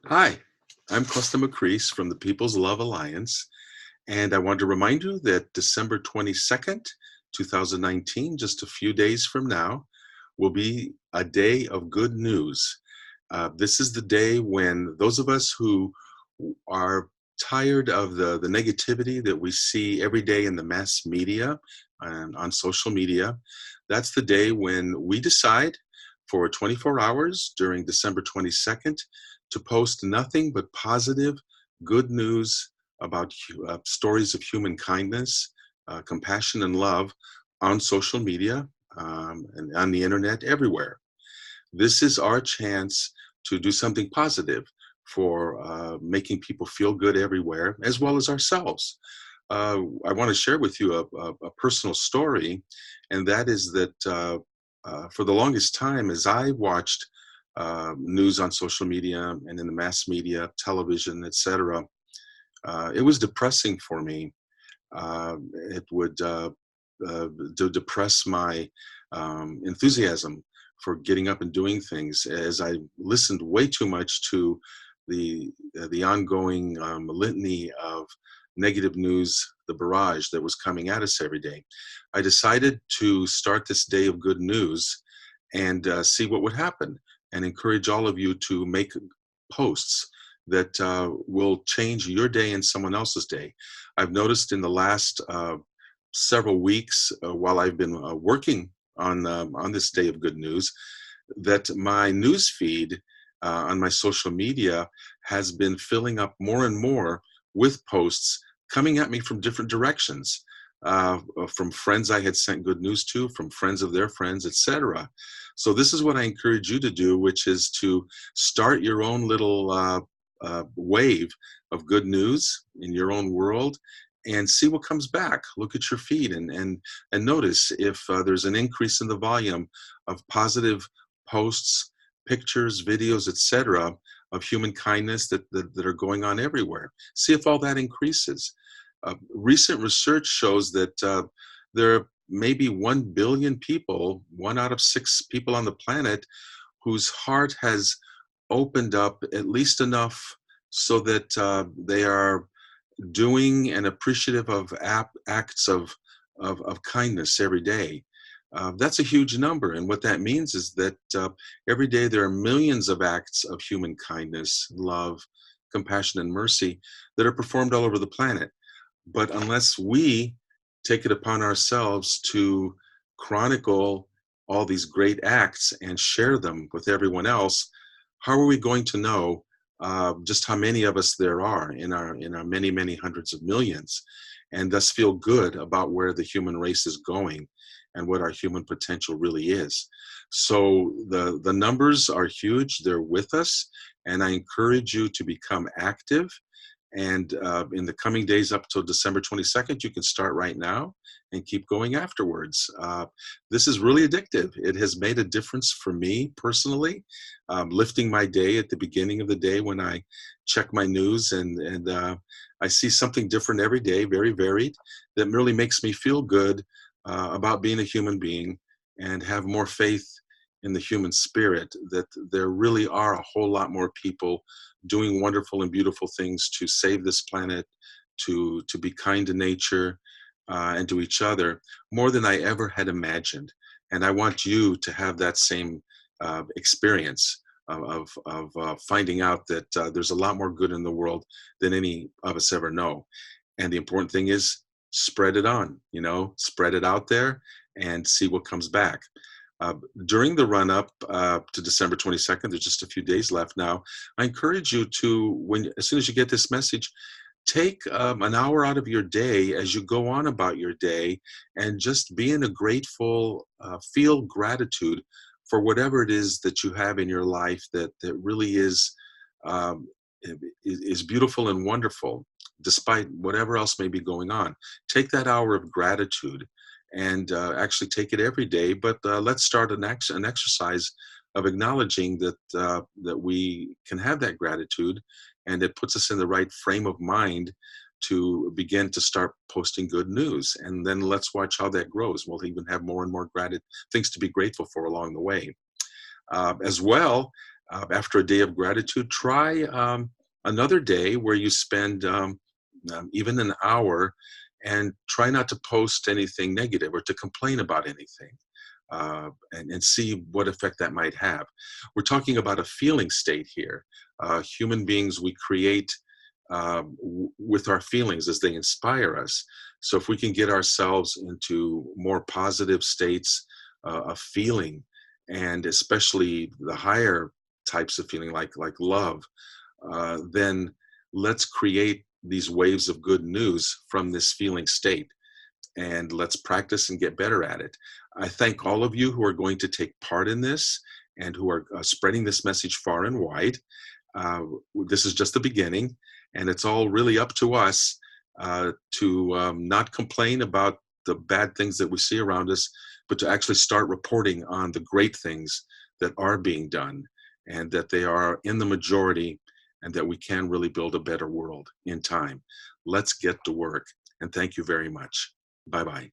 Hi, I'm Kosta Makreas from the People's Love Alliance, and I want to remind you that December 22nd, 2019, just a few days from now, will be a day of good news. This is the day when those of us who are tired of the negativity that we see every day in the mass media and on social media, that's the day when we decide for 24 hours during December 22nd to post nothing but positive, good news about stories of human kindness, compassion, and love on social media and on the internet everywhere. This is our chance to do something positive for making people feel good everywhere, as well as ourselves. I want to share with you a personal story, and that is that for the longest time, as I watched news on social media and in the mass media, television, etc., it was depressing for me. It would depress my enthusiasm for getting up and doing things, as I listened way too much to the ongoing litany of negative news, the barrage that was coming at us every day. I decided to start this day of good news and see what would happen, and encourage all of you to make posts that will change your day and someone else's day. I've noticed in the last several weeks, while I've been working on this day of good news, that my news feed on my social media has been filling up more and more with posts coming at me from different directions, from friends I had sent good news to, from friends of their friends, etc. So this is what I encourage you to do, which is to start your own little wave of good news in your own world, and see what comes back. Look at your feed and notice if there's an increase in the volume of positive posts, pictures, videos, etc., of human kindness that are going on everywhere. See if all that increases. Recent research shows that there are maybe 1 billion people, 1 out of 6 people on the planet, whose heart has opened up at least enough so that they are doing and appreciative of acts of kindness every day. That's a huge number. And what that means is that every day there are millions of acts of human kindness, love, compassion, and mercy that are performed all over the planet. But unless we take it upon ourselves to chronicle all these great acts and share them with everyone else, how are we going to know just how many of us there are in our many, many hundreds of millions, and thus feel good about where the human race is going and what our human potential really is? So the numbers are huge. They're with us, and I encourage you to become active. And in the coming days up till December 22nd, you can start right now and keep going afterwards. This is really addictive. It has made a difference for me personally, lifting my day at the beginning of the day when I check my news, and I see something different every day, very varied, that really makes me feel good about being a human being, and have more faith in the human spirit, that there really are a whole lot more people doing wonderful and beautiful things to save this planet, to be kind to nature and to each other, more than I ever had imagined. And I want you to have that same experience of finding out that there's a lot more good in the world than any of us ever know. And the important thing is, spread it on, spread it out there and see what comes back. Uh, During the run up to December 22nd, there's just a few days left now. I encourage you to, as soon as you get this message, take an hour out of your day as you go on about your day, and just be in a grateful, feel gratitude for whatever it is that you have in your life that really um, is beautiful and wonderful, despite whatever else may be going on. Take that hour of gratitude, and actually take it every day. But let's start an exercise of acknowledging that we can have that gratitude, and it puts us in the right frame of mind to begin to start posting good news. And then let's watch how that grows. We'll even have more and more things to be grateful for along the way. As well, After a day of gratitude, try another day where you spend even an hour and try not to post anything negative or to complain about anything, and see what effect that might have. We're talking about a feeling state here. Human beings, we create with our feelings as they inspire us. So if we can get ourselves into more positive states of feeling, and especially the higher types of feeling like love, then let's create these waves of good news from this feeling state, and let's practice and get better at it. I thank all of you who are going to take part in this and who are spreading this message far and wide. Uh, this is just the beginning, and it's all really up to us to not complain about the bad things that we see around us, but to actually start reporting on the great things that are being done, and that they are in the majority, and that we can really build a better world in time. Let's get to work, and thank you very much. Bye-bye.